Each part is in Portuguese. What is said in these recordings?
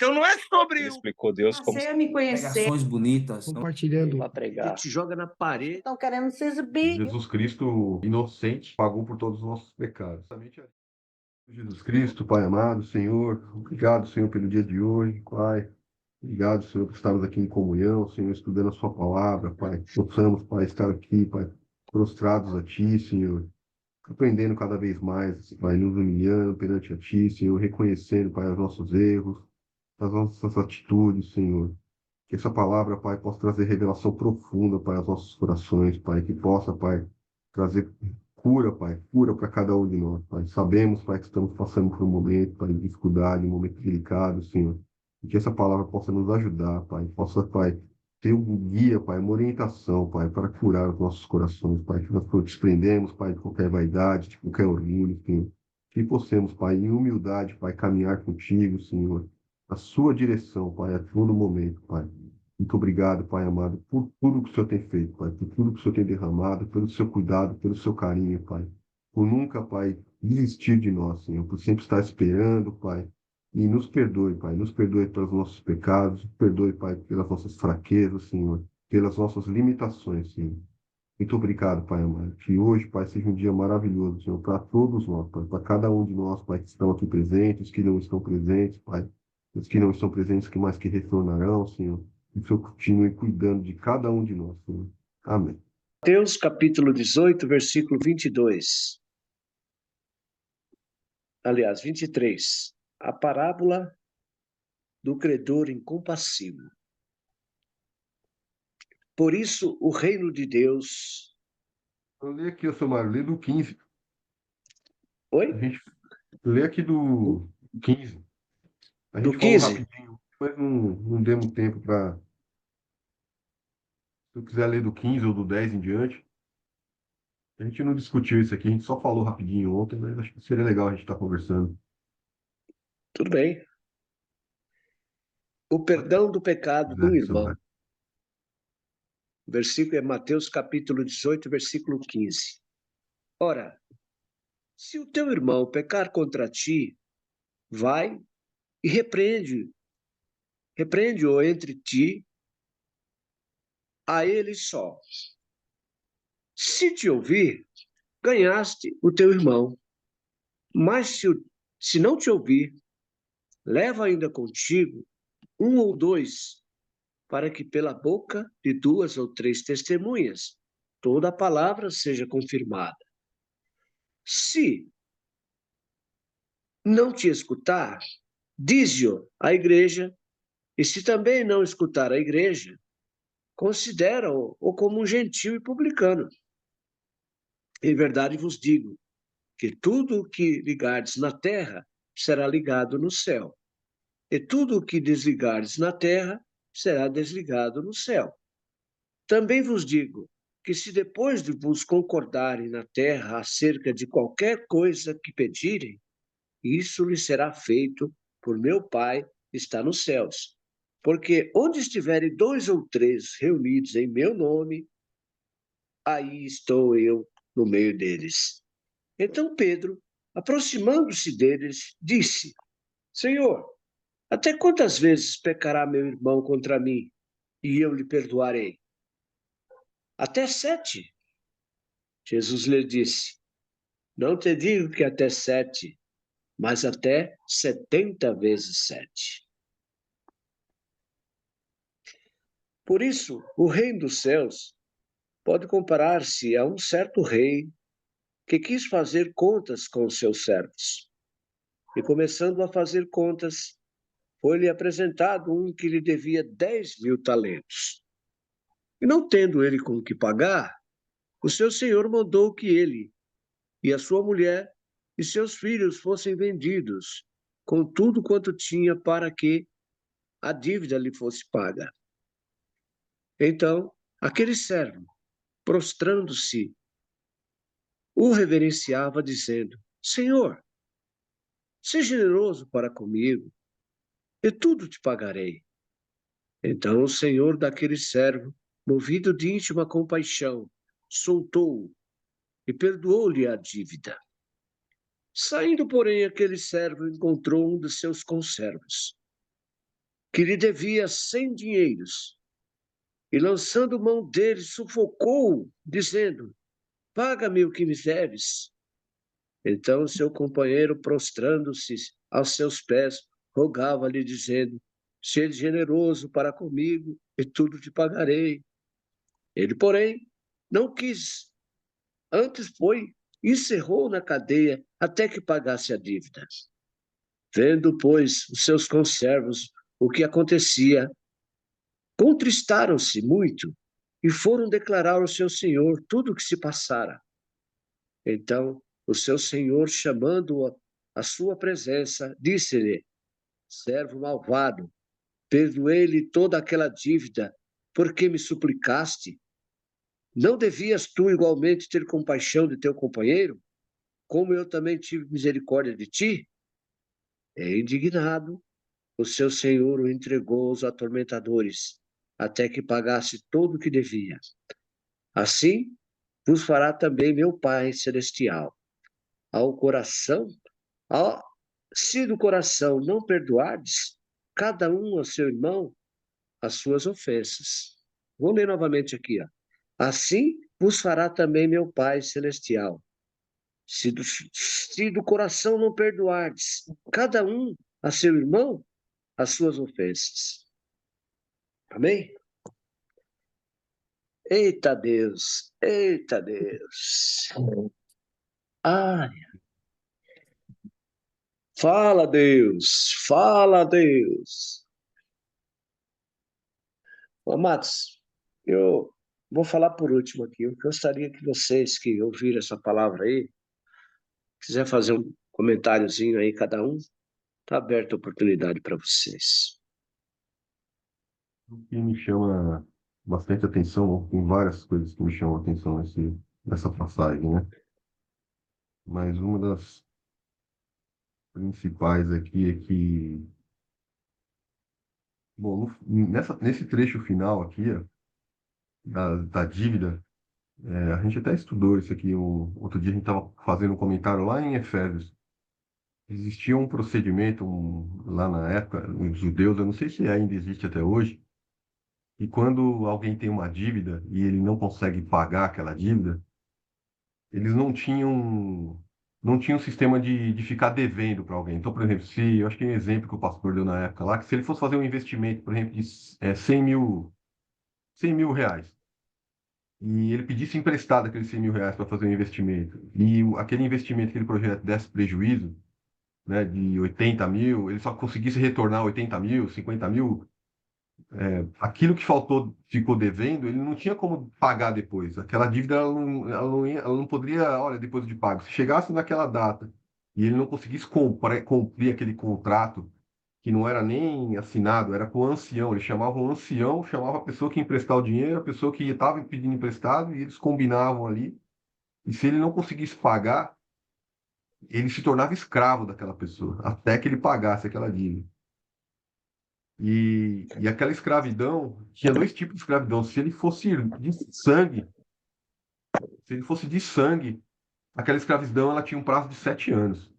Então não é sobre Ele explicou Deus como Passei a me conhecer. Pregações bonitas. compartilhando. para pregar. Te joga na parede. Estão querendo se exibir. Jesus Cristo, inocente, pagou por todos os nossos pecados. Jesus Cristo, Pai amado, Senhor, obrigado, Senhor, pelo dia de hoje, Pai. Obrigado, Senhor, por estarmos aqui em comunhão, Senhor, estudando a Sua palavra, Pai. Possamos, Pai, estar aqui, Pai, prostrados a Ti, Senhor, aprendendo cada vez mais, Pai, nos humilhando perante a Ti, Senhor, reconhecendo, Pai, os nossos erros, as nossas atitudes, Senhor. Que essa palavra, Pai, possa trazer revelação profunda, Pai, aos nossos corações, Pai, que possa, Pai, trazer cura, Pai, cura para cada um de nós, Pai. Sabemos, Pai, que estamos passando por um momento, Pai, de dificuldade, um momento delicado, Senhor. E que essa palavra possa nos ajudar, Pai, possa, Pai, ter um guia, Pai, uma orientação, Pai, para curar os nossos corações, Pai, que nós desprendemos, Pai, de qualquer vaidade, de qualquer orgulho, Senhor. Que possamos, Pai, em humildade, Pai, caminhar contigo, Senhor, na sua direção, Pai, a todo momento, Pai. Muito obrigado, Pai amado, por tudo que o Senhor tem feito, Pai, por tudo que o Senhor tem derramado, pelo seu cuidado, pelo seu carinho, Pai. Por nunca, Pai, desistir de nós, Senhor, por sempre estar esperando, Pai. E nos perdoe, Pai, nos perdoe pelos nossos pecados, nos perdoe, Pai, pelas nossas fraquezas, Senhor, pelas nossas limitações, Senhor. Muito obrigado, Pai amado. Que hoje, Pai, seja um dia maravilhoso, Senhor, para todos nós, Pai, para cada um de nós, Pai, que estão aqui presentes, os que não estão presentes, Pai, os que não estão presentes, que mais que retornarão, Senhor. Que o Senhor continue cuidando de cada um de nós, Senhor. Amém. Mateus capítulo 18, versículo 22. Aliás, 23. A parábola do credor incompassivo. Por isso, o reino de Deus... Eu leio aqui, seu Mário, lê do 15. Oi? A gente lê aqui do 15. A Do gente 15? falou rapidinho, mas não demos tempo para... Se eu quiser ler do 15 ou do 10 em diante. A gente não discutiu isso aqui, a gente só falou rapidinho ontem, mas acho que seria legal a gente estar conversando. Tudo bem. O perdão do pecado do irmão. O versículo é Mateus capítulo 18, versículo 15. Ora, se o teu irmão pecar contra ti, vai e repreende-o entre ti, a ele só. Se te ouvir, ganhaste o teu irmão. Mas se não te ouvir, leva ainda contigo um ou dois, para que pela boca de duas ou três testemunhas toda a palavra seja confirmada. Se não te escutar, dize-o à igreja, e se também não escutar a igreja, considera-o como um gentio e publicano. Em verdade vos digo que tudo o que ligardes na terra será ligado no céu, e tudo o que desligardes na terra será desligado no céu. Também vos digo que se depois de vos concordarem na terra acerca de qualquer coisa que pedirem, isso lhe será feito por meu Pai que está nos céus. Porque onde estiverem 2 ou 3 reunidos em meu nome, aí estou eu no meio deles. Então Pedro, aproximando-se deles, disse: Senhor, até quantas vezes pecará meu irmão contra mim, e eu lhe perdoarei? Até 7. Jesus lhe disse: Não te digo que até 7, mas até 70 vezes 7. Por isso, o reino dos céus pode comparar-se a um certo rei que quis fazer contas com os seus servos. E começando a fazer contas, foi-lhe apresentado um que lhe devia 10.000 talentos. E não tendo ele com que pagar, o seu senhor mandou que ele e a sua mulher e seus filhos fossem vendidos, com tudo quanto tinha, para que a dívida lhe fosse paga. Então, aquele servo, prostrando-se, o reverenciava, dizendo: Senhor, seja generoso para comigo, e tudo te pagarei. Então o senhor daquele servo, movido de íntima compaixão, soltou-o e perdoou-lhe a dívida. Saindo, porém, aquele servo encontrou um de seus conservos, que lhe devia 100 dinheiros, e lançando mão dele, sufocou-o, dizendo: paga-me o que me deves. Então seu companheiro, prostrando-se aos seus pés, rogava-lhe, dizendo: sede generoso para comigo, e tudo te pagarei. Ele, porém, não quis, antes foi e encerrou na cadeia até que pagasse a dívida. Vendo, pois, os seus conservos o que acontecia, contristaram-se muito e foram declarar ao seu senhor tudo o que se passara. Então, o seu senhor, chamando-o à sua presença, disse-lhe: servo malvado, perdoei-lhe toda aquela dívida, porque me suplicaste. Não devias tu igualmente ter compaixão de teu companheiro, como eu também tive misericórdia de ti? E indignado, o seu senhor o entregou aos atormentadores, até que pagasse todo o que devia. Assim vos fará também meu Pai celestial. Ao coração, ao, se do coração não perdoardes, cada um ao seu irmão, as suas ofensas. Vou ler novamente aqui, ó. Assim vos fará também meu Pai celestial. Se do coração não perdoardes, cada um a seu irmão, as suas ofensas. Amém? Eita Deus, eita Deus. Ai, fala Deus, fala Deus. Amados, eu vou falar por último aqui. Eu gostaria que vocês que ouviram essa palavra aí, quiser fazer um comentáriozinho aí, cada um, está aberta a oportunidade para vocês. O que me chama bastante atenção, tem várias coisas que me chamam a atenção nessa passagem, né? Mas uma das principais aqui é que, bom, nesse trecho final aqui, ó, da dívida, a gente até estudou isso aqui, outro dia a gente estava fazendo um comentário lá em Efésios. Existia um procedimento lá na época, os judeus, eu não sei se ainda existe até hoje, e quando alguém tem uma dívida e ele não consegue pagar aquela dívida, eles não tinham um sistema de ficar devendo para alguém. Então, por exemplo, se eu acho que é um exemplo que o pastor deu na época lá, que se ele fosse fazer um investimento, por exemplo, de 100 mil reais, e ele pedisse emprestado aqueles 100 mil reais para fazer um investimento, e aquele investimento, aquele projeto desse prejuízo, né, de 80 mil, ele só conseguisse retornar 80 mil, 50 mil, aquilo que faltou, ficou devendo, ele não tinha como pagar depois. Aquela dívida, ela não poderia, olha, depois de pago. Se chegasse naquela data e ele não conseguisse cumprir aquele contrato, que não era nem assinado, era com o ancião. Ele chamava o ancião, chamava a pessoa que ia emprestar o dinheiro, a pessoa que estava pedindo emprestado, e eles combinavam ali. E se ele não conseguisse pagar, ele se tornava escravo daquela pessoa, até que ele pagasse aquela dívida. E aquela escravidão, tinha dois tipos de escravidão. Se ele fosse de sangue, se ele fosse de sangue, aquela escravidão ela tinha um prazo de 7 anos.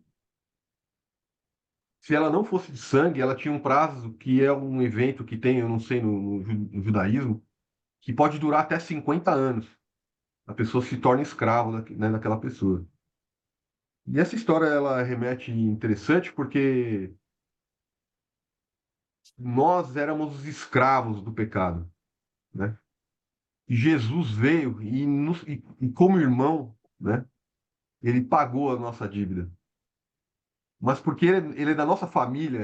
Se ela não fosse de sangue, ela tinha um prazo que é um evento que tem, eu não sei, no judaísmo, que pode durar até 50 anos. A pessoa se torna escravo né, daquela pessoa. E essa história ela remete interessante porque nós éramos os escravos do pecado, né? Jesus veio e como irmão, né, ele pagou a nossa dívida. Mas porque ele é da nossa família,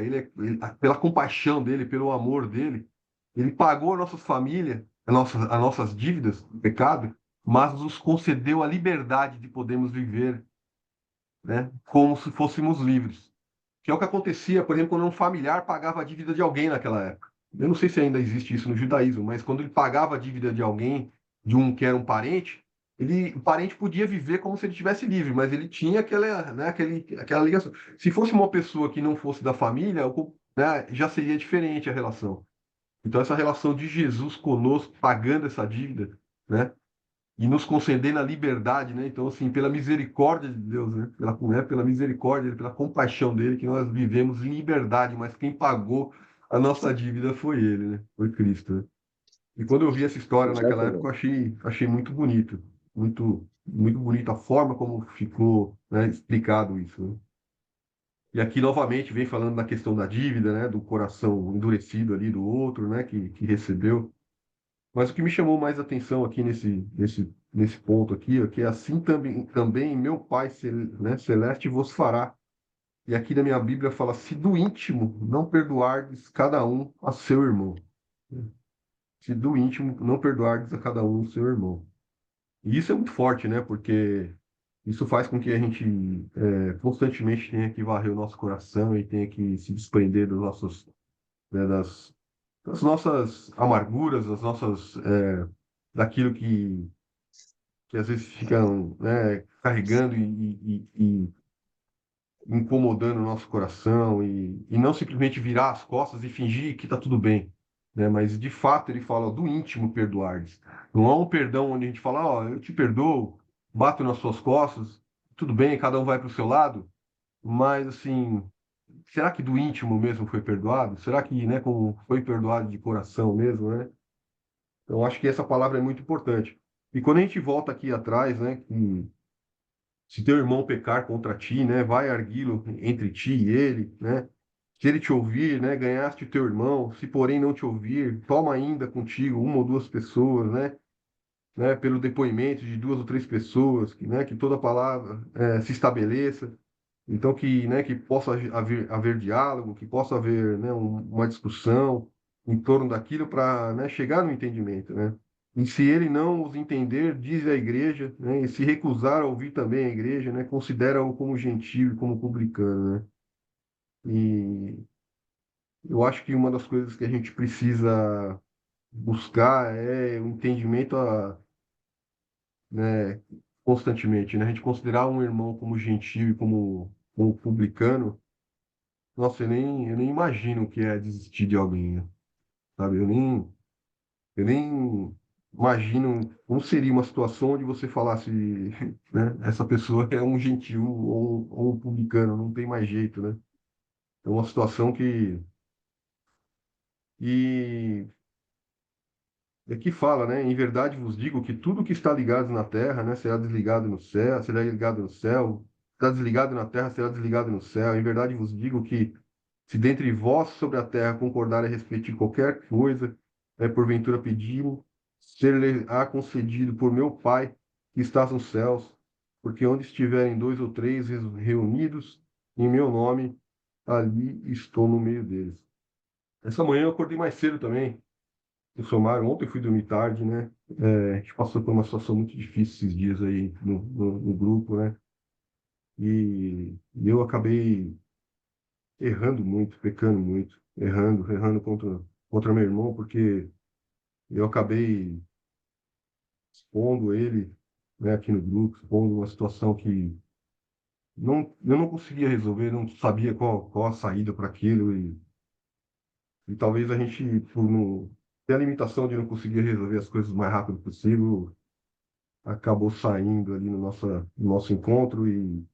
pela compaixão dele, pelo amor dele, ele pagou a nossa família, as nossas dívidas, o pecado, mas nos concedeu a liberdade de podermos viver, né, como se fôssemos livres. Que é o que acontecia, por exemplo, quando um familiar pagava a dívida de alguém naquela época. Eu não sei se ainda existe isso no judaísmo, mas quando ele pagava a dívida de alguém, de um que era um parente, o parente podia viver como se ele estivesse livre, mas ele tinha aquela ligação. Se fosse uma pessoa que não fosse da família, né, já seria diferente a relação. Então, essa relação de Jesus conosco, pagando essa dívida, né, e nos concedendo a liberdade, né? Então, assim, pela misericórdia de Deus, né? Pela misericórdia, pela compaixão dele, que nós vivemos em liberdade, mas quem pagou a nossa dívida foi ele, né? Foi Cristo, né? E quando eu vi essa história naquela época, eu Exatamente. achei muito bonito. Muito bonita a forma como ficou, né, explicado isso, né? E aqui novamente vem falando da questão da dívida, né, do coração endurecido ali do outro, né, que recebeu. Mas o que me chamou mais atenção aqui nesse ponto aqui, é que assim também meu Pai né, Celeste vos fará. E aqui na minha Bíblia fala: se do íntimo não perdoardes cada um a seu irmão. Se do íntimo não perdoardes a cada um o seu irmão. E isso é muito forte, né? Porque isso faz com que a gente constantemente tenha que varrer o nosso coração e tenha que se desprender dos nossos, né, das nossas amarguras, daquilo que às vezes ficam, né, carregando e incomodando o nosso coração e não simplesmente virar as costas e fingir que está tudo bem, né? Mas de fato ele fala do íntimo perdoardes. Não é um perdão onde a gente fala, ó, eu te perdoo, bato nas suas costas, tudo bem, cada um vai para o seu lado, mas assim, será que do íntimo mesmo foi perdoado? Será que, né, como foi perdoado de coração mesmo, né? Então, eu acho que essa palavra é muito importante. E quando a gente volta aqui atrás, né, que se teu irmão pecar contra ti, né, vai arguí-lo entre ti e ele, né? Se ele te ouvir, né, ganhaste o teu irmão. Se porém não te ouvir, toma ainda contigo uma ou duas pessoas, né, pelo depoimento de duas ou três pessoas, que toda palavra se estabeleça. Então que possa haver diálogo, que possa haver, né, uma discussão em torno daquilo para, né, chegar no entendimento, né? E se ele não os entender, diz a igreja, né, e se recusar a ouvir também a igreja, né, considera-o como gentio e como publicano, né? E eu acho que uma das coisas que a gente precisa buscar é o entendimento, né, constantemente, né? A gente considerar um irmão como gentio e como publicano. Nossa, eu nem imagino o que é desistir de alguém, né? Sabe? Eu nem imagino como seria uma situação onde você falasse, né? Essa pessoa é um gentil ou um publicano, não tem mais jeito, né? É uma situação e aqui fala, né? Em verdade vos digo que tudo que está ligado na terra, né, será desligado no céu, será ligado no céu, está desligado na terra, será desligado no céu. Em verdade vos digo que se dentre vós sobre a terra concordarem a respeito de qualquer coisa, porventura pedirem, ser-lhe-á concedido por meu Pai que estás nos céus, porque onde estiverem dois ou três reunidos em meu nome, ali estou no meio deles. Essa manhã eu acordei mais cedo também. Eu sou Mário, ontem eu fui dormir tarde, né? A gente passou por uma situação muito difícil esses dias aí no grupo, né? E eu acabei errando muito, pecando muito, errando contra meu irmão, porque eu acabei expondo ele, né, aqui no grupo, expondo uma situação que eu não conseguia resolver, não sabia qual a saída para aquilo, e talvez a gente, por não ter a limitação de não conseguir resolver as coisas o mais rápido possível, acabou saindo ali no nosso encontro e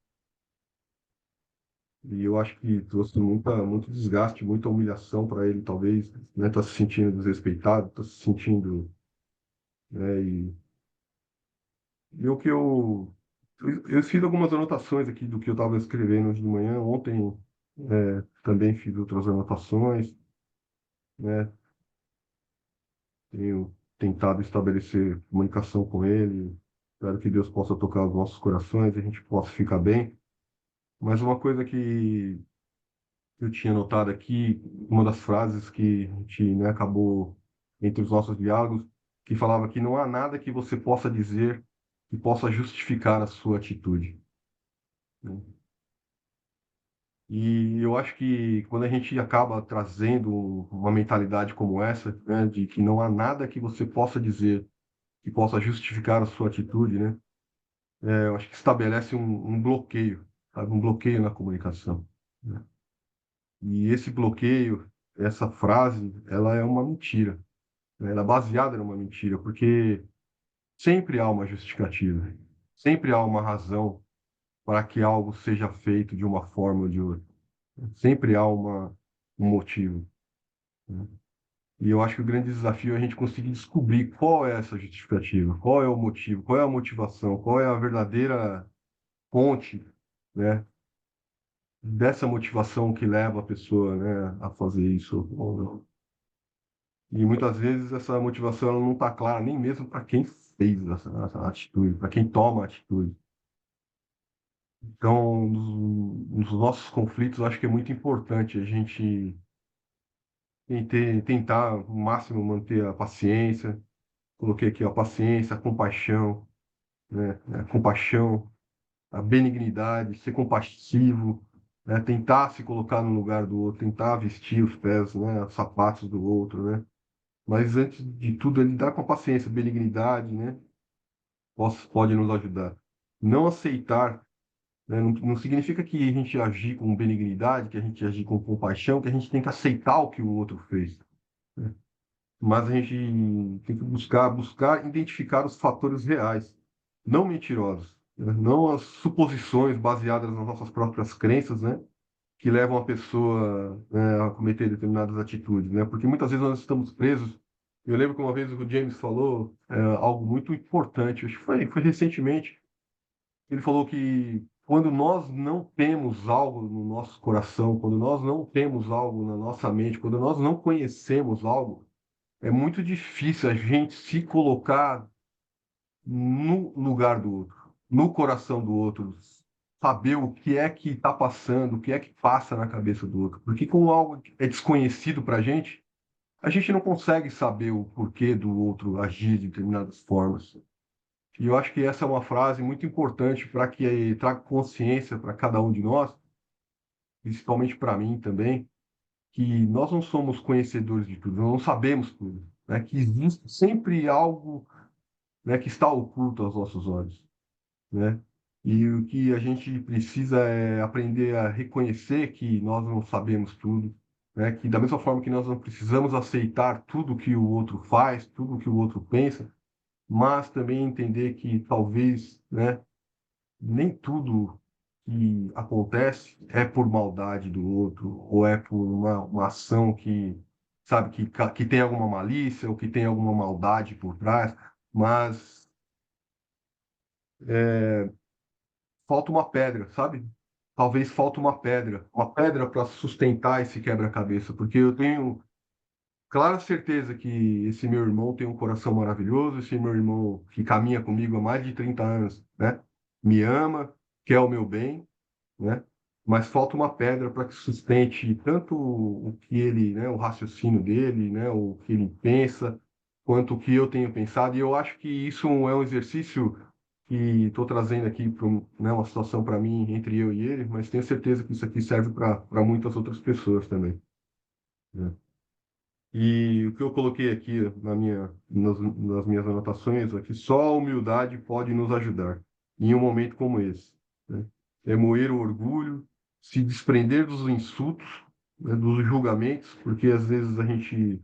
eu acho que trouxe muito desgaste, muita humilhação para ele, talvez, né? Tá se sentindo desrespeitado, tá se sentindo, né? E o que eu fiz algumas anotações aqui do que eu estava escrevendo hoje de manhã. Ontem também fiz outras anotações, né? Tenho tentado estabelecer comunicação com ele. Espero que Deus possa tocar os nossos corações e a gente possa ficar bem. Mas uma coisa que eu tinha notado aqui, uma das frases que a gente, né, acabou entre os nossos diálogos, que falava que não há nada que você possa dizer que possa justificar a sua atitude, né? E eu acho que quando a gente acaba trazendo uma mentalidade como essa, né, de que não há nada que você possa dizer que possa justificar a sua atitude, né, eu acho que estabelece um bloqueio, sabe, um bloqueio na comunicação, né? E esse bloqueio, essa frase, ela é uma mentira, né? Ela é baseada numa mentira, porque sempre há uma justificativa, sempre há uma razão para que algo seja feito de uma forma ou de outra, sempre há um motivo. né? E eu acho que o grande desafio é a gente conseguir descobrir qual é essa justificativa, qual é o motivo, qual é a motivação, qual é a verdadeira fonte, né, dessa motivação que leva a pessoa, né, a fazer isso ou não. E muitas vezes essa motivação ela não está clara nem mesmo para quem fez essa atitude, para quem toma a atitude. Então, nos nossos conflitos, eu acho que é muito importante a gente tentar, o máximo, manter a paciência. Coloquei aqui a paciência, a compaixão, né? A compaixão, a benignidade, ser compassivo, né? Tentar se colocar no lugar do outro, tentar vestir os pés, né? Os sapatos do outro, né? Mas antes de tudo, é lidar com a paciência, benignidade, né? Pode nos ajudar. Não aceitar, né? Não significa que a gente agir com benignidade, que a gente agir com compaixão, que a gente tem que aceitar o que o outro fez, né? Mas a gente tem que buscar identificar os fatores reais, não mentirosos, né? Não as suposições baseadas nas nossas próprias crenças, né? Que levam a pessoa, né, a cometer determinadas atitudes, né? Porque muitas vezes nós estamos presos. Eu lembro que uma vez o James falou algo muito importante, acho que foi recentemente. Ele falou que quando nós não temos algo no nosso coração, quando nós não temos algo na nossa mente, quando nós não conhecemos algo, é muito difícil a gente se colocar no lugar do outro, no coração do outro, saber o que é que está passando, o que é que passa na cabeça do outro. Porque como algo é desconhecido para a gente não consegue saber o porquê do outro agir de determinadas formas. E eu acho que essa é uma frase muito importante para que traga consciência para cada um de nós, principalmente para mim também, que nós não somos conhecedores de tudo, nós não sabemos tudo, né? Que existe sempre algo, né, que está oculto aos nossos olhos, né? E o que a gente precisa é aprender a reconhecer que nós não sabemos tudo, né? Que da mesma forma que nós não precisamos aceitar tudo que o outro faz, tudo que o outro pensa, mas também entender que talvez, né, nem tudo que acontece é por maldade do outro ou é por uma ação que, sabe, que tem alguma malícia ou que tem alguma maldade por trás, mas falta uma pedra, sabe? Talvez falta uma pedra para sustentar esse quebra-cabeça, porque eu tenho clara certeza que esse meu irmão tem um coração maravilhoso, esse meu irmão que caminha comigo há mais de 30 anos, né? Me ama, quer o meu bem, né? Mas falta uma pedra para que sustente tanto o que ele, né, o raciocínio dele, né, o que ele pensa, quanto o que eu tenho pensado. E eu acho que isso é um exercício que estou trazendo aqui para né, uma situação para mim entre eu e ele, mas tenho certeza que isso aqui serve para muitas outras pessoas também, né? E o que eu coloquei aqui nas minhas anotações é que só a humildade pode nos ajudar em um momento como esse, né? É moer o orgulho, se desprender dos insultos, né, dos julgamentos, porque às vezes a gente,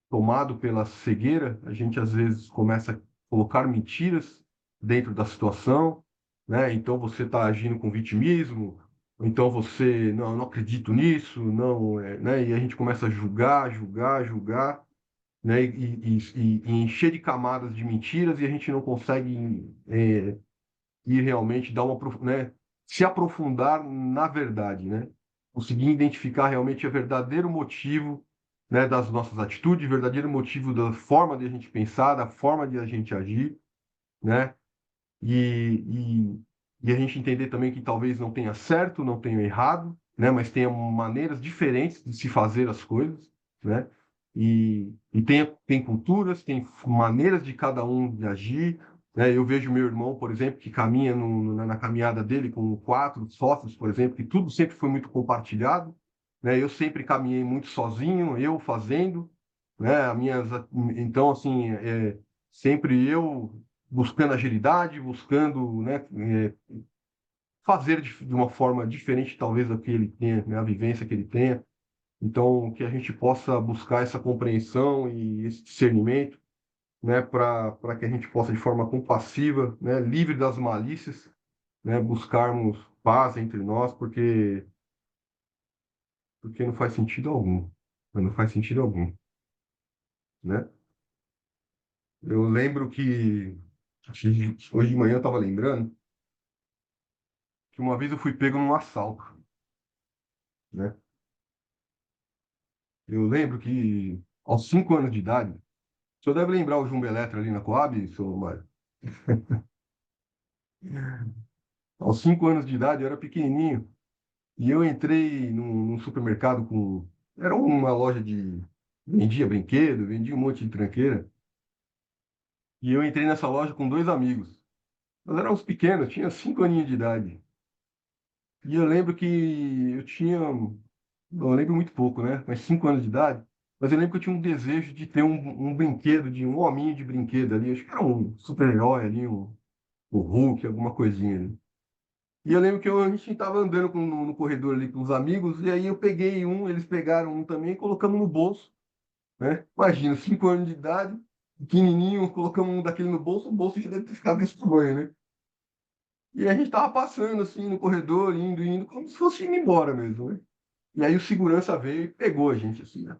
tomado pela cegueira, a gente às vezes começa a colocar mentiras dentro da situação, né? Então você está agindo com vitimismo, ou então você não, eu não acredito nisso, não, né? E a gente começa a julgar, né? E encher de camadas de mentiras e a gente não consegue ir realmente dar né? Se aprofundar na verdade, né? Conseguir identificar realmente o verdadeiro motivo, né, das nossas atitudes, o verdadeiro motivo da forma de a gente pensar, da forma de a gente agir, né? E, e a gente entender também que talvez não tenha certo, não tenha errado, né? Mas tenha maneiras diferentes de se fazer as coisas, né? E tem culturas, tem maneiras de cada um de agir, né? Eu vejo meu irmão, por exemplo, que caminha na caminhada dele com 4 sócios, por exemplo, que tudo sempre foi muito compartilhado, né? Eu sempre caminhei muito sozinho, eu fazendo, né? Então, assim, sempre eu buscando agilidade, buscando, né, fazer de uma forma diferente, talvez, da que ele tenha, né, a vivência que ele tenha. Então, que a gente possa buscar essa compreensão e esse discernimento, né, para que a gente possa, de forma compassiva, né, livre das malícias, né, buscarmos paz entre nós, porque não faz sentido algum. mas não faz sentido algum, né? Eu lembro que hoje de manhã eu estava lembrando que uma vez eu fui pego num assalto, né? Eu lembro que aos 5 anos de idade, o senhor deve lembrar o Jumbo Eletro ali na Coab, senhor Mário? Aos 5 anos de idade, eu era pequenininho, e eu entrei num supermercado com... Era uma loja de... Vendia brinquedo, vendia um monte de tranqueira, e eu entrei nessa loja com dois amigos. Nós éramos pequenos, tinha 5 aninhos de idade. E eu lembro que eu tinha... Eu lembro muito pouco, né? Mas 5 anos de idade. Mas eu lembro que eu tinha um desejo de ter um brinquedo, de um hominho de brinquedo ali. Acho que era um super-herói ali, um Hulk, alguma coisinha ali. E eu lembro que a gente estava andando no corredor ali com os amigos, e aí eu peguei um, eles pegaram um também e colocamos no bolso, né? Imagina, 5 anos de idade, pequenininho, colocamos um daquele no bolso, o bolso já deve ter ficado desse tamanho, né? E a gente tava passando assim no corredor, indo, como se fosse indo embora mesmo, né? E aí o segurança veio e pegou a gente assim, né?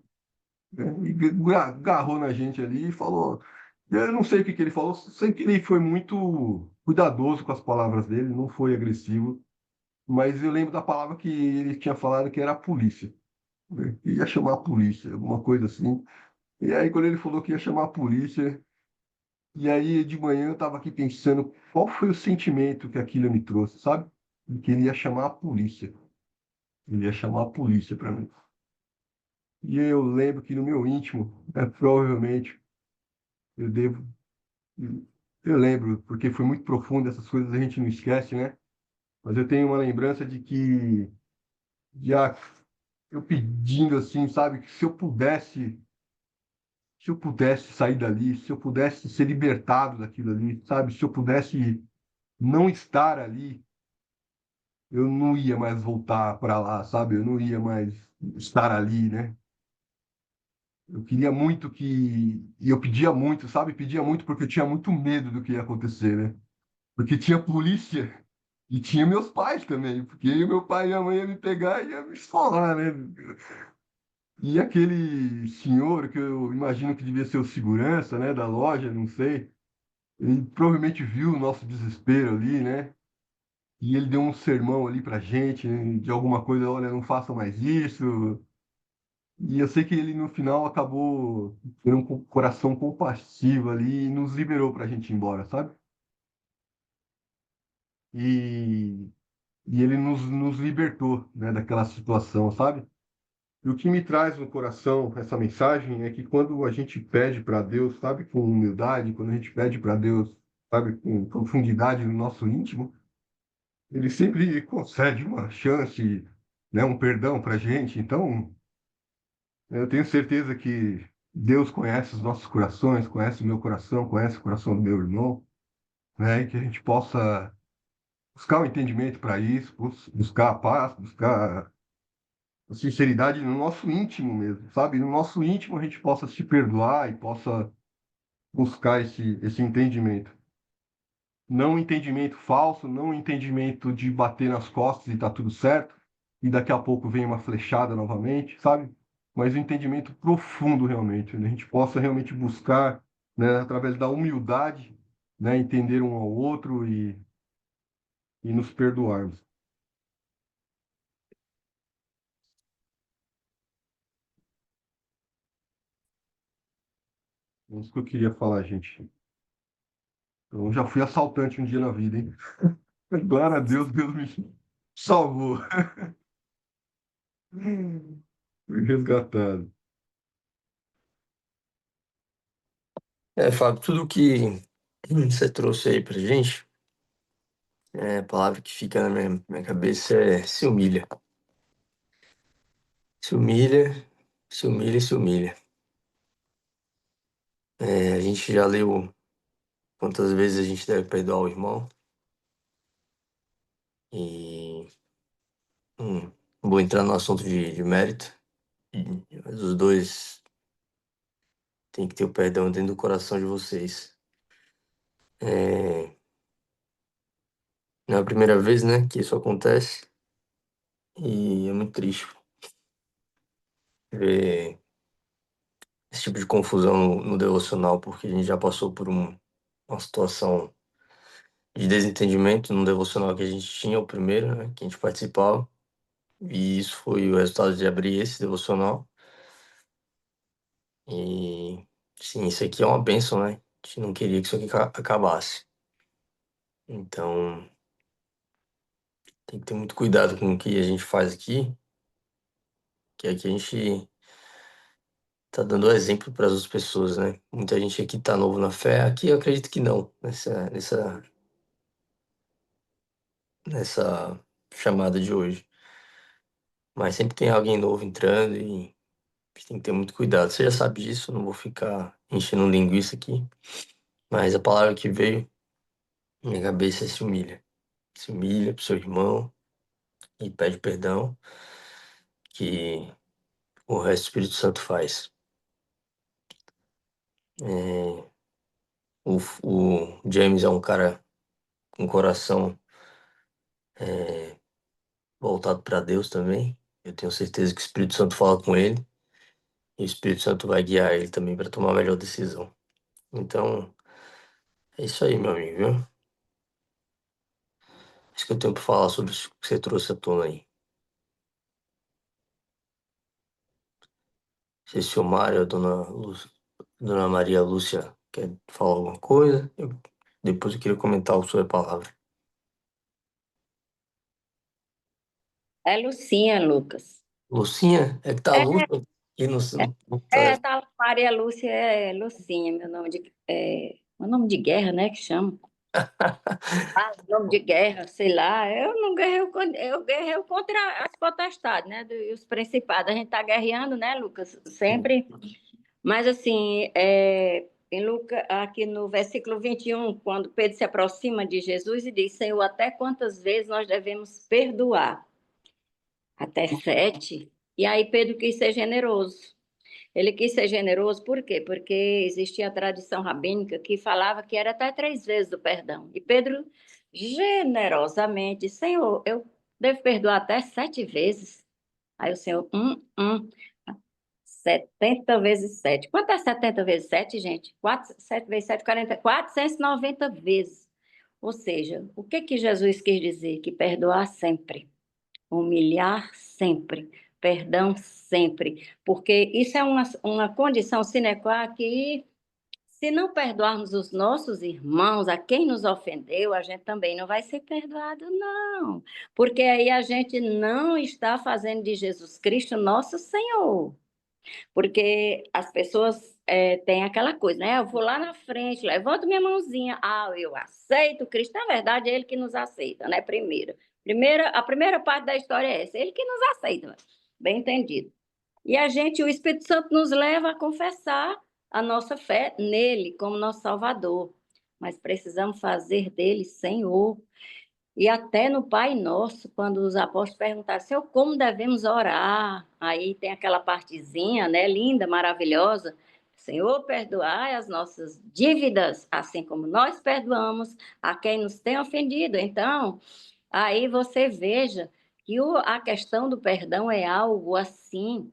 E agarrou na gente ali e falou. Eu não sei o que que ele falou, sei que ele foi muito cuidadoso com as palavras dele, não foi agressivo, mas eu lembro da palavra que ele tinha falado que era a polícia, né? Ia chamar a polícia, alguma coisa assim. E aí, quando ele falou que ia chamar a polícia, e aí de manhã eu estava aqui pensando qual foi o sentimento que aquilo me trouxe, sabe? Que ele ia chamar a polícia. Ele ia chamar a polícia para mim. E eu lembro que no meu íntimo, provavelmente, eu devo. Eu lembro, porque foi muito profundo, essas coisas a gente não esquece, né? Mas eu tenho uma lembrança de que já eu pedindo assim, sabe, que se eu pudesse sair dali, se eu pudesse ser libertado daquilo ali, sabe, se eu pudesse não estar ali, eu não ia mais voltar para lá, sabe? Eu não ia mais estar ali, né? Eu queria muito que. E eu pedia muito, sabe? Pedia muito porque eu tinha muito medo do que ia acontecer, né? Porque tinha polícia e tinha meus pais também, porque meu pai e minha mãe iam me pegar e iam me esfolar, né? E aquele senhor, que eu imagino que devia ser o segurança, né, da loja, não sei, ele provavelmente viu o nosso desespero ali, né? E ele deu um sermão ali pra gente, né, de alguma coisa, olha, não faça mais isso. E eu sei que ele no final acabou tendo um coração compassivo ali e nos liberou pra gente ir embora, sabe? E, e ele nos libertou, né, daquela situação, sabe? E o que me traz no coração essa mensagem é que quando a gente pede para Deus, sabe, com humildade, quando a gente pede para Deus, sabe, com profundidade no nosso íntimo, ele sempre concede uma chance, né, um perdão para a gente. Então, eu tenho certeza que Deus conhece os nossos corações, conhece o meu coração, conhece o coração do meu irmão, né, e que a gente possa buscar o entendimento para isso, buscar a paz, buscar a sinceridade no nosso íntimo mesmo, sabe? No nosso íntimo a gente possa se perdoar e possa buscar esse entendimento. Não um entendimento falso, não um entendimento de bater nas costas e tá tudo certo, e daqui a pouco vem uma flechada novamente, sabe? Mas um entendimento profundo realmente, onde a gente possa realmente buscar, né, através da humildade, né, entender um ao outro e nos perdoarmos. É isso que eu queria falar, gente. Eu já fui assaltante um dia na vida, hein? Glória a Deus, Deus me salvou. Fui resgatado. Fábio, tudo que você trouxe aí pra gente, a palavra que fica na minha cabeça é se humilha. Se humilha, se humilha, se humilha. A gente já leu quantas vezes a gente deve perdoar o irmão e não vou entrar no assunto de mérito, mas os dois têm que ter o perdão dentro do coração de vocês. É, não é a primeira vez, né, que isso acontece e é muito triste ver tipo de confusão no devocional, porque a gente já passou por uma situação de desentendimento no devocional que a gente tinha, o primeiro, né, que a gente participava, e isso foi o resultado de abrir esse devocional. E sim, isso aqui é uma bênção, né? A gente não queria que isso aqui acabasse. Então, tem que ter muito cuidado com o que a gente faz aqui, que aqui a gente tá dando exemplo para as outras pessoas, né? Muita gente aqui tá novo na fé, aqui eu acredito que não, nessa chamada de hoje. Mas sempre tem alguém novo entrando e a gente tem que ter muito cuidado. Você já sabe disso, eu não vou ficar enchendo linguiça aqui, mas a palavra que veio na minha cabeça é se humilha. Se humilha pro seu irmão e pede perdão, que o resto do Espírito Santo faz. É, o James é um cara com coração voltado para Deus também. Eu tenho certeza que o Espírito Santo fala com ele e o Espírito Santo vai guiar ele também para tomar a melhor decisão. Então, é isso aí, meu amigo, viu? Isso que eu tenho para falar sobre isso que você trouxe à tona aí. Não sei se o Mário, a dona Maria Lúcia quer falar alguma coisa. Depois eu queria comentar sobre a palavra. É Lucinha, Lucas. Lucinha? É que tá a É, Lúcia aqui no telefone. tá, Maria Lúcia é Lucinha, meu nome de guerra, né, que chama. Ah, nome de guerra, sei lá. Eu não guerrei, eu guerrei contra as potestades, né, e os principados. A gente tá guerreando, né, Lucas, sempre. Mas assim, em Lucas, aqui no versículo 21, quando Pedro se aproxima de Jesus e diz: Senhor, até quantas vezes nós devemos perdoar? Até 7. E aí Pedro quis ser generoso. Ele quis ser generoso por quê? Porque existia a tradição rabínica que falava que era até 3 vezes o perdão. E Pedro, generosamente, Senhor, eu devo perdoar até 7 vezes. Aí o Senhor, 70 vezes 7. Quanto é 70 vezes 7, gente? 7 vezes 7, 40, 490 vezes. Ou seja, o que que Jesus quis dizer? Que perdoar sempre. Humilhar sempre, perdão sempre, porque isso é uma condição sine qua que, se não perdoarmos os nossos irmãos, a quem nos ofendeu, a gente também não vai ser perdoado, não. Porque aí a gente não está fazendo de Jesus Cristo nosso Senhor. Porque as pessoas têm aquela coisa, né? Eu vou lá na frente, levanto minha mãozinha, eu aceito Cristo. Na verdade, é Ele que nos aceita, né? A primeira parte da história é essa, Ele que nos aceita, bem entendido. E o Espírito Santo nos leva a confessar a nossa fé nele como nosso Salvador. Mas precisamos fazer dele Senhor. E até no Pai Nosso, quando os apóstolos perguntaram, Senhor, como devemos orar? Aí tem aquela partezinha, né, linda, maravilhosa. Senhor, perdoai as nossas dívidas, assim como nós perdoamos a quem nos tem ofendido. Então, aí você veja que a questão do perdão é algo assim,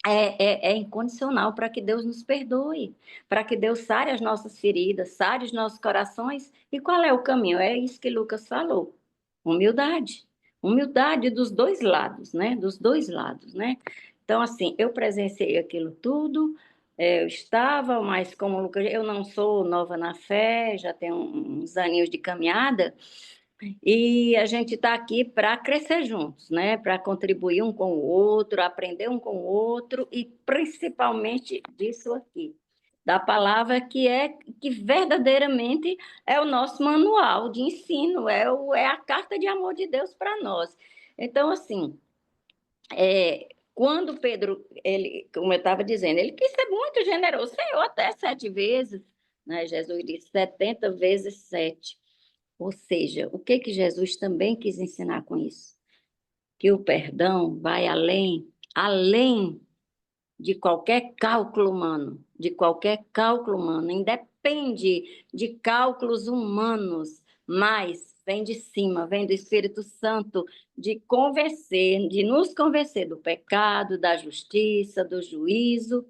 é incondicional para que Deus nos perdoe, para que Deus sare as nossas feridas, sare os nossos corações. E qual é o caminho? É isso que Lucas falou. Humildade. Humildade dos dois lados, né? Dos dois lados, né? Então, assim, eu presenciei aquilo tudo, eu estava, mas como Lucas, eu não sou nova na fé, já tenho uns aninhos de caminhada, e a gente está aqui para crescer juntos, né? Para contribuir um com o outro, aprender um com o outro e principalmente disso aqui, da palavra que verdadeiramente é o nosso manual de ensino, é a carta de amor de Deus para nós. Então, assim, quando Pedro, ele, como eu estava dizendo, ele quis ser muito generoso, Senhor, até 7 vezes, né? Jesus disse 70 vezes 7. Ou seja, o que que Jesus também quis ensinar com isso? Que o perdão vai além de qualquer cálculo humano, independe de cálculos humanos, mas vem de cima, vem do Espírito Santo de nos convencer do pecado, da justiça, do juízo,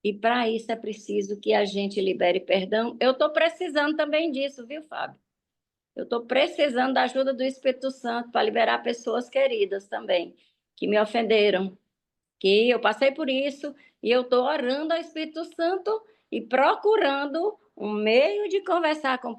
E para isso é preciso que a gente libere perdão. Eu estou precisando também disso, viu, Fábio? Eu estou precisando da ajuda do Espírito Santo para liberar pessoas queridas também, que me ofenderam, que eu passei por isso, e eu estou orando ao Espírito Santo e procurando um meio de conversar com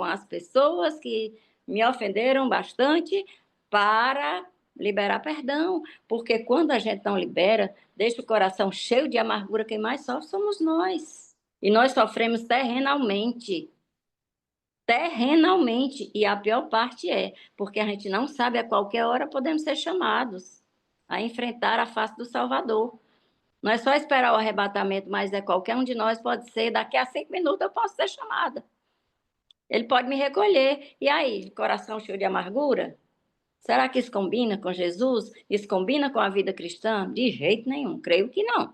as pessoas que me ofenderam bastante, para liberar perdão. Porque quando a gente não libera, deixa o coração cheio de amargura, quem mais sofre somos nós. E nós sofremos terrenalmente. Terrenalmente. E a pior parte é, porque a gente não sabe a qualquer hora podemos ser chamados a enfrentar a face do Salvador. Não é só esperar o arrebatamento, mas é qualquer um de nós pode ser, daqui a 5 minutos eu posso ser chamada. Ele pode me recolher. E aí, coração cheio de amargura? Será que isso combina com Jesus? Isso combina com a vida cristã? De jeito nenhum, creio que não.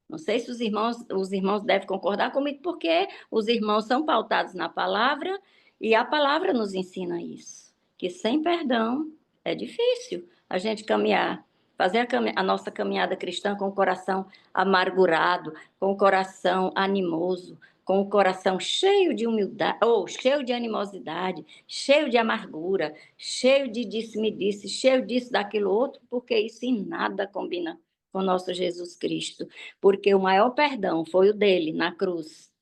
Não sei se os irmãos devem concordar comigo, porque os irmãos são pautados na palavra e a palavra nos ensina isso. Que sem perdão é difícil a gente caminhar, fazer a nossa caminhada cristã com o coração amargurado, com o coração animoso, com o coração cheio de humildade, ou cheio de animosidade, cheio de amargura, cheio de disse-me-disse, cheio disso, daquilo outro, porque isso em nada combina com o nosso Jesus Cristo, porque o maior perdão foi o dele na cruz.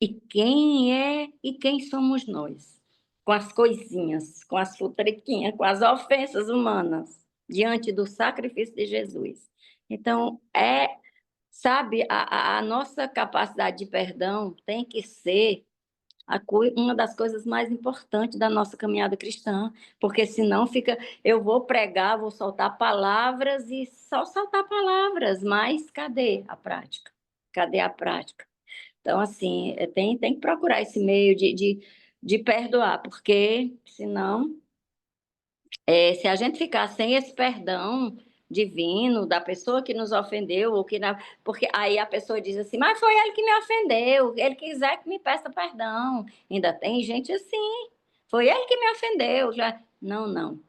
E quem é e quem somos nós? Com as coisinhas, com as futriquinhas, com as ofensas humanas, diante do sacrifício de Jesus. Então, sabe, a nossa capacidade de perdão tem que ser uma das coisas mais importantes da nossa caminhada cristã, porque senão fica, eu vou pregar, vou soltar palavras e só soltar palavras, mas cadê a prática? Cadê a prática? Então, assim, tem que procurar esse meio de perdoar, porque senão se a gente ficar sem esse perdão divino da pessoa que nos ofendeu, porque aí a pessoa diz assim, mas foi ele que me ofendeu, ele quiser que me peça perdão. Ainda tem gente assim, foi ele que me ofendeu. Já. Não, não.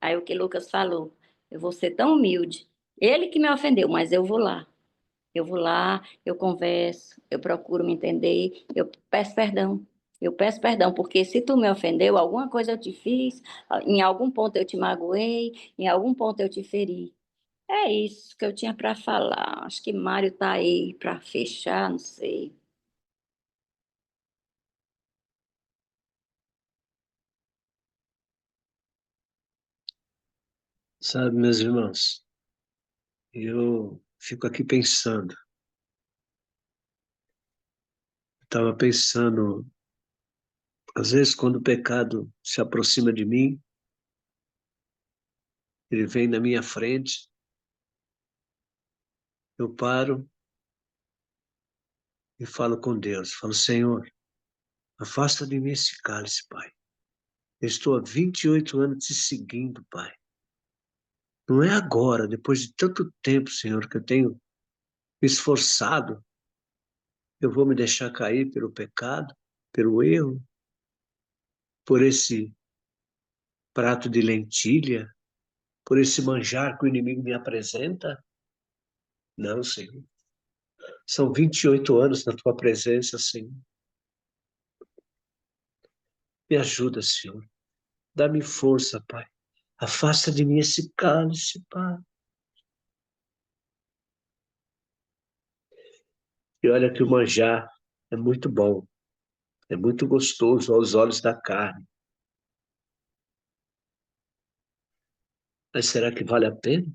Aí o que Lucas falou, eu vou ser tão humilde, ele que me ofendeu, mas eu vou lá. Eu vou lá, eu converso, eu procuro me entender, eu peço perdão. Eu peço perdão, porque se tu me ofendeu, alguma coisa eu te fiz, em algum ponto eu te magoei, em algum ponto eu te feri. É isso que eu tinha para falar. Acho que Mário está aí para fechar, não sei. Sabe, meus irmãos, eu fico aqui pensando. Estava pensando, às vezes, quando o pecado se aproxima de mim, ele vem na minha frente, eu paro e falo com Deus. Falo, Senhor, afasta de mim esse cálice, Pai. Eu estou há 28 anos te seguindo, Pai. Não é agora, depois de tanto tempo, Senhor, que eu tenho me esforçado, eu vou me deixar cair pelo pecado, pelo erro, por esse prato de lentilha, por esse manjar que o inimigo me apresenta? Não, Senhor. São 28 anos na tua presença, Senhor. Me ajuda, Senhor. Dá-me força, Pai. Afasta de mim esse cálice, Pai. E olha que o manjar é muito bom, é muito gostoso aos olhos da carne. Mas será que vale a pena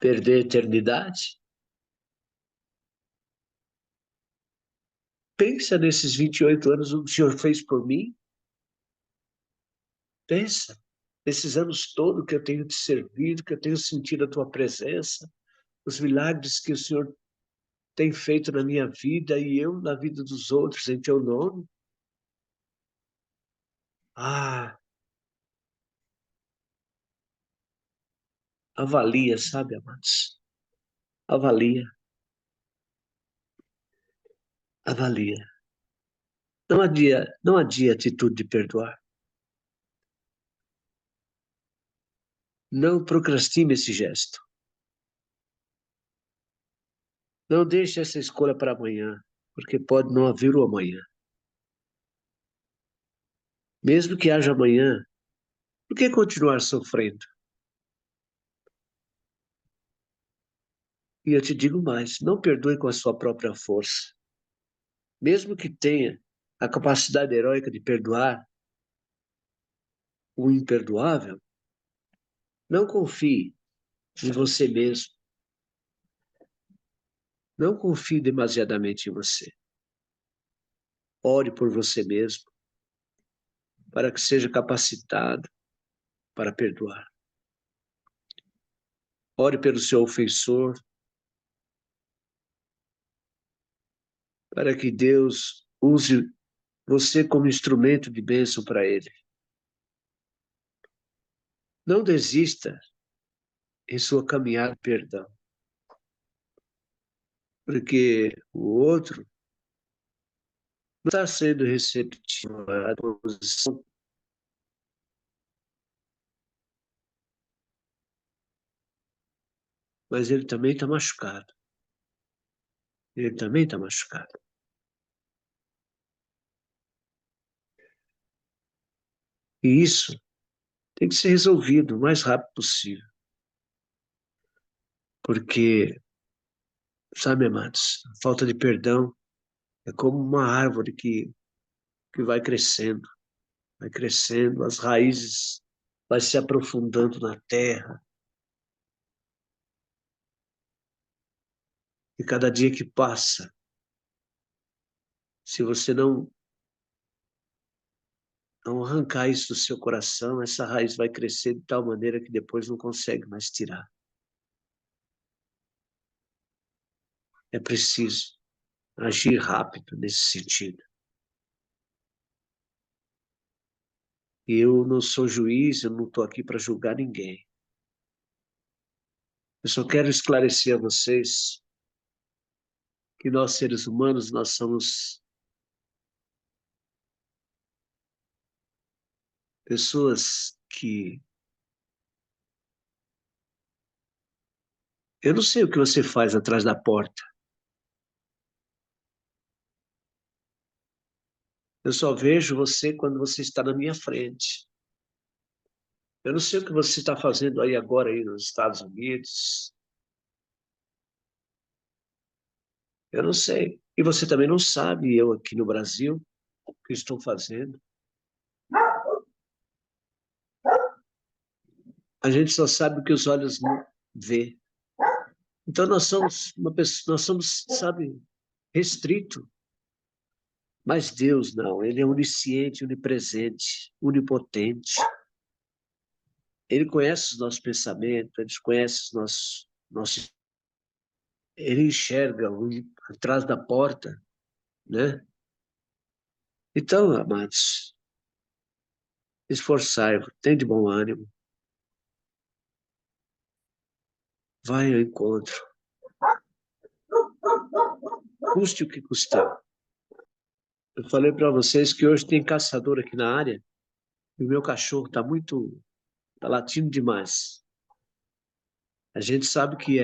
perder a eternidade? Pensa nesses 28 anos o Senhor fez por mim. Pensa nesses anos todos que eu tenho te servido, que eu tenho sentido a tua presença, os milagres que o Senhor tem feito na minha vida e eu na vida dos outros em teu nome. Ah, avalia, sabe, amados? Avalia, avalia. Não adia a atitude de perdoar. Não procrastine esse gesto. Não deixe essa escolha para amanhã, porque pode não haver o amanhã. Mesmo que haja amanhã, por que continuar sofrendo? E eu te digo mais, não perdoe com a sua própria força. Mesmo que tenha a capacidade heróica de perdoar o imperdoável, não confie em você mesmo. Não confie demasiadamente em você. Ore por você mesmo, para que seja capacitado para perdoar. Ore pelo seu ofensor, para que Deus use você como instrumento de bênção para ele. Não desista em sua caminhada de perdão, porque o outro não está sendo receptivo à posição, mas ele também está machucado. Ele também está machucado. E isso tem que ser resolvido o mais rápido possível. Porque, sabe, amados, a falta de perdão é como uma árvore que vai crescendo, as raízes vai se aprofundando na terra. E cada dia que passa, se você não arrancar isso do seu coração, essa raiz vai crescer de tal maneira que depois não consegue mais tirar. É preciso agir rápido nesse sentido. E eu não sou juiz, eu não estou aqui para julgar ninguém. Eu só quero esclarecer a vocês que nós, seres humanos, nós somos pessoas que... Eu não sei o que você faz atrás da porta. Eu só vejo você quando você está na minha frente. Eu não sei o que você está fazendo aí agora aí nos Estados Unidos. Eu não sei. E você também não sabe, eu aqui no Brasil, o que estou fazendo. A gente só sabe o que os olhos não vê. Então nós somos uma pessoa, nós somos, sabe, restrito. Mas Deus não, ele é onisciente, onipresente, onipotente. Ele conhece os nossos pensamentos, ele conhece os nossos, ele enxerga atrás da porta, né? Então, amados, esforçai-vos, tem de bom ânimo, vai ao encontro, custe o que custar. Eu falei para vocês que hoje tem caçador aqui na área e o meu cachorro está latindo demais. A gente sabe que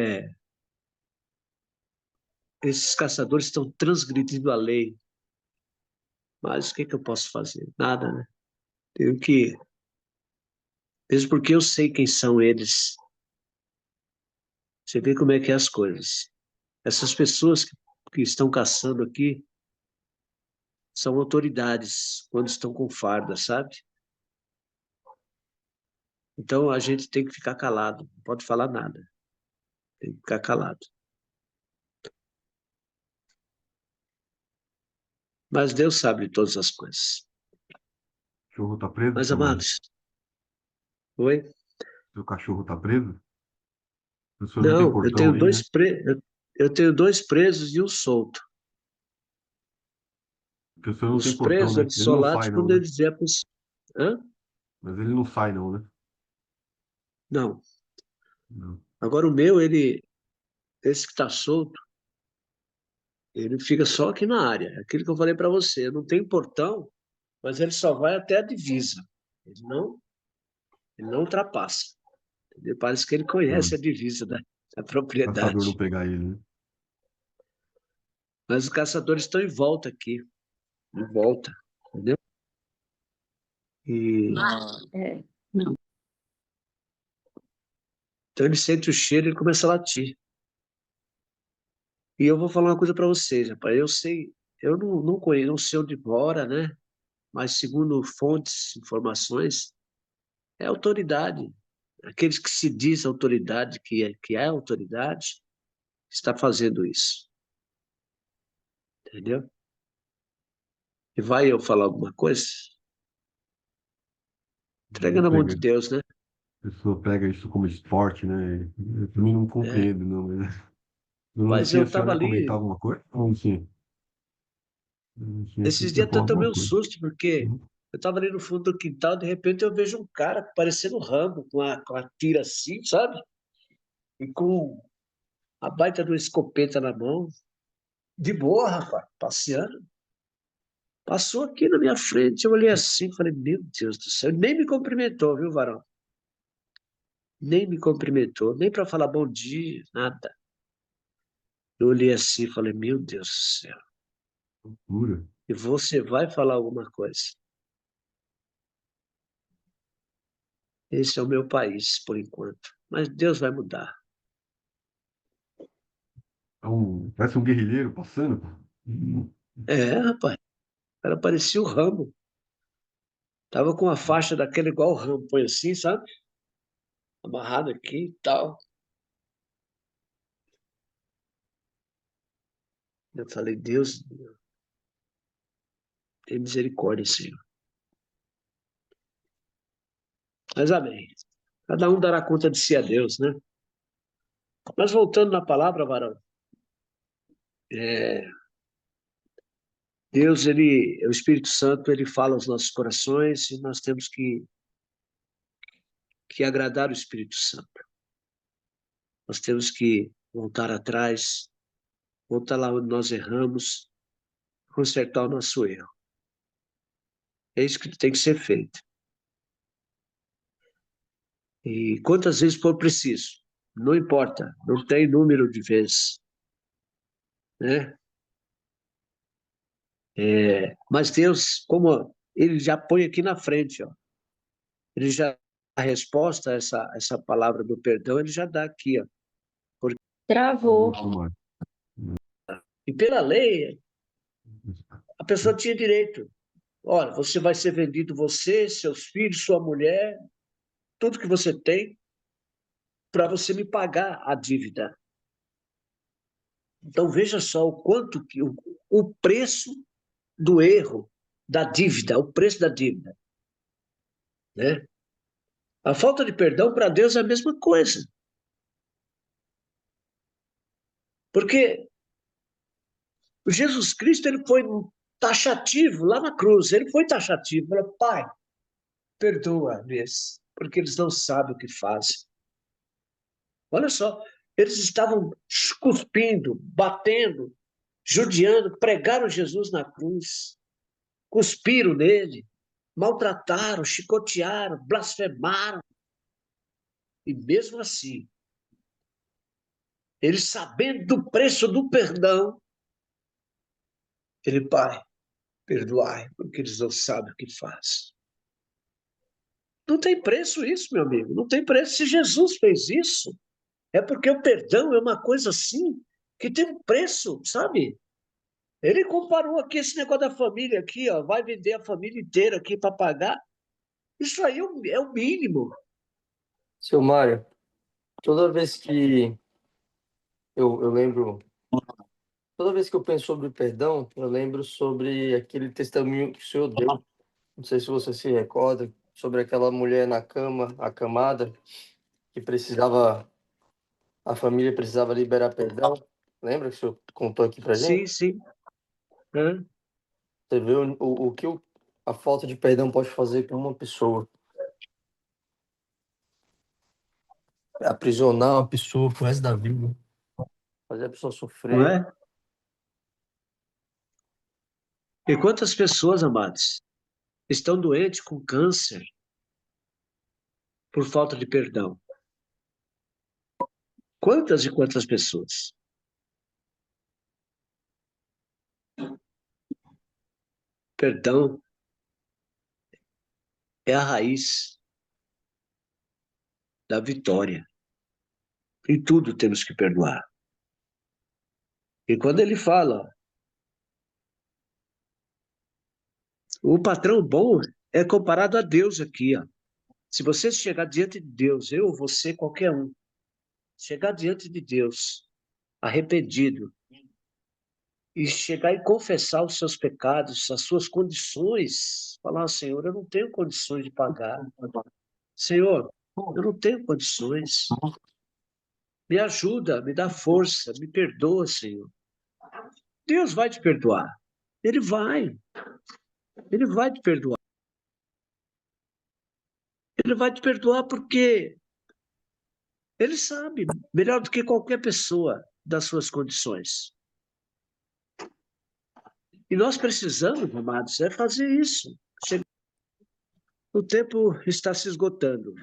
esses caçadores estão transgredindo a lei, mas o que eu posso fazer? Nada, né? Tenho que, mesmo porque eu sei quem são eles, você vê como é que é as coisas. Essas pessoas que estão caçando aqui são autoridades quando estão com farda, sabe? Então a gente tem que ficar calado, não pode falar nada, tem que ficar calado. Mas Deus sabe de todas as coisas. O cachorro tá preso, Mas, seu Mário? amados, oi? Seu cachorro tá preso? O senhor não tem Não, portão aí, né? eu tenho dois presos e um solto. Porque o senhor não tem Os portão, presos, né? eles Ele só não sai, latem não, quando né? eles vier para os... Hã? Mas ele não sai, não, né? Não. Não. Agora o meu, esse que está solto, ele fica só aqui na área. É aquilo que eu falei para você. Eu não tenho portão, mas ele só vai até a divisa. Ele não ultrapassa. Entendeu? Parece que ele Não, conhece a divisa da o caçador não propriedade. pegar ele, né? Mas os caçadores estão em volta aqui, em volta, entendeu? E É. então ele sente o cheiro e ele começa a latir. E eu vou falar uma coisa para vocês, rapaz. Eu sei, eu não conheço, não sei onde mora, né? Mas segundo fontes, informações, é autoridade. Aqueles que se diz autoridade, que é autoridade, está fazendo isso, entendeu? E vai eu falar alguma coisa? Entrega Não na mão de pega, Deus, né? a pessoa pega isso como esporte, né? Eu também não É. compreendo, não. Mas... Dona Mas Lucinha, eu a estava senhora ia comentar ali, alguma coisa? Não, Lucinha. Lucinha, esses você ia dias eu falar tomei alguma um coisa. susto, porque Uhum. eu estava ali no fundo do quintal, de repente eu vejo um cara parecendo um Rambo, com a tira assim, sabe? E com a baita de uma escopeta na mão. De boa, rapaz, passeando. Passou aqui na minha frente, eu olhei assim, falei, meu Deus do céu. Nem me cumprimentou, viu, varão? Nem me cumprimentou, nem para falar bom dia, nada. Eu olhei assim, falei, meu Deus do céu. Pura. E você vai falar alguma coisa? Esse é o meu país, por enquanto. Mas Deus vai mudar. Parece um guerrilheiro passando. Uhum. É, rapaz, ela parecia o Rambo. Tava com uma faixa daquela igual o Rambo, põe assim, sabe? Amarrado aqui e tal. Eu falei, Deus, tem misericórdia, Senhor. Mas amém. Cada um dará conta de si a Deus, né? Mas voltando na palavra, varão, é, Deus, o Espírito Santo, ele fala aos nossos corações e nós temos que agradar o Espírito Santo. Nós temos que voltar atrás, voltar lá onde nós erramos, consertar o nosso erro. É isso que tem que ser feito. E quantas vezes for preciso, não importa, não tem número de vezes, né? Mas Deus, como ele já põe aqui na frente, ó, ele já a resposta a essa palavra do perdão, ele já dá aqui, ó. Travou. E pela lei, a pessoa tinha direito. Olha, você vai ser vendido, você, seus filhos, sua mulher, tudo que você tem, para você me pagar a dívida. Então veja só o quanto que o preço do erro, da dívida, o preço da dívida, né? A falta de perdão para Deus é a mesma coisa. Porque o Jesus Cristo, ele foi taxativo lá na cruz, ele foi taxativo, falou, Pai, perdoa-lhes, porque eles não sabem o que fazem. Olha só, eles estavam cuspindo, batendo, judiando, pregaram Jesus na cruz, cuspiram nele, maltrataram, chicotearam, blasfemaram. E mesmo assim, ele sabendo do preço do perdão, ele, Pai, perdoai, porque eles não sabem o que fazem. Não tem preço isso, meu amigo, não tem preço. Se Jesus fez isso, é porque o perdão é uma coisa assim, que tem um preço, sabe? Ele comparou aqui esse negócio da família aqui, ó, vai vender a família inteira aqui para pagar. Isso aí é o mínimo. Seu Mário, toda vez que eu lembro, toda vez que eu penso sobre perdão, eu lembro sobre aquele testemunho que o senhor deu. Não sei se você se recorda, sobre aquela mulher na cama, acamada, que precisava, a família precisava liberar perdão. Lembra que o senhor contou aqui pra gente? Sim, sim. Hã? Você vê o que a falta de perdão pode fazer com uma pessoa. Aprisionar uma pessoa pro resto da vida, fazer a pessoa Não sofrer. é? E quantas pessoas, amados, estão doentes com câncer por falta de perdão? Quantas e quantas pessoas? Perdão é a raiz da vitória. Em tudo temos que perdoar. E quando ele fala, o patrão bom é comparado a Deus aqui, ó. Se você chegar diante de Deus, eu, você, qualquer um, chegar diante de Deus arrependido e chegar e confessar os seus pecados, as suas condições, falar, Senhor, eu não tenho condições de pagar. Senhor, eu não tenho condições. Me ajuda, me dá força, me perdoa, Senhor. Deus vai te perdoar. Ele vai. Ele vai te perdoar. Ele vai te perdoar porque ele sabe melhor do que qualquer pessoa das suas condições. E nós precisamos, amados, é fazer isso. O tempo está se esgotando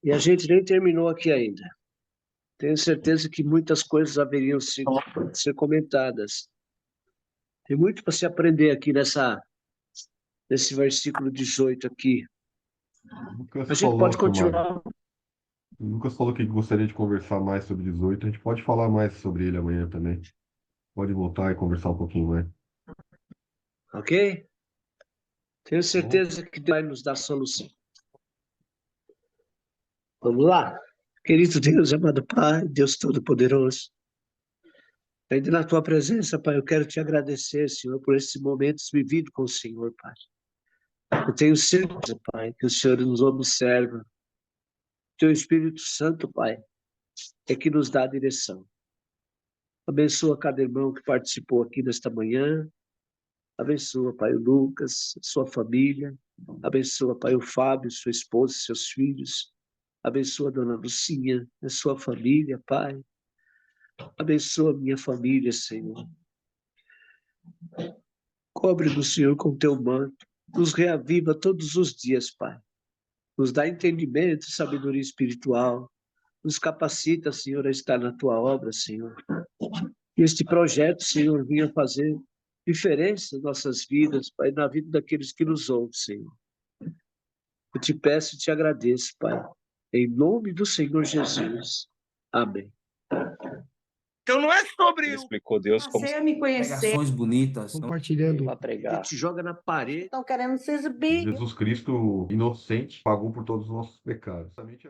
e a gente nem terminou aqui ainda. Tenho certeza que muitas coisas haveriam ser comentadas. Tem muito para se aprender aqui nesse versículo 18 aqui. Lucas A gente falou pode aqui, Mário. continuar. O Lucas falou que gostaria de conversar mais sobre 18. A gente pode falar mais sobre ele amanhã também. Pode voltar e conversar um pouquinho mais. Ok? Tenho certeza que Deus vai nos dar solução. Vamos lá? Querido Deus, amado Pai, Deus Todo-Poderoso, ainda na Tua presença, Pai, eu quero te agradecer, Senhor, por esses momentos vividos com o Senhor, Pai. Eu tenho certeza, Pai, que o Senhor nos observa. Teu Espírito Santo, Pai, é que nos dá a direção. Abençoa cada irmão que participou aqui nesta manhã. Abençoa, Pai, o Lucas, sua família. Abençoa, Pai, o Fábio, sua esposa, seus filhos. Abençoa a dona Lucinha, a sua família, Pai. Abençoa a minha família, Senhor. Cobre-nos, Senhor, com teu manto. Nos reaviva todos os dias, Pai. Nos dá entendimento e sabedoria espiritual. Nos capacita, Senhor, a estar na tua obra, Senhor. Que este projeto, Senhor, venha fazer diferença em nossas vidas, Pai, na vida daqueles que nos ouvem, Senhor. Eu te peço e te agradeço, Pai. Em nome do Senhor Jesus. Amém. Então não é sobre Ele explicou Deus como Passei a me conhecer. Pregações bonitas. compartilhando. para Ele pregar. te joga na parede. Estão querendo se exibir. Jesus Cristo, inocente, pagou por todos os nossos pecados. Justamente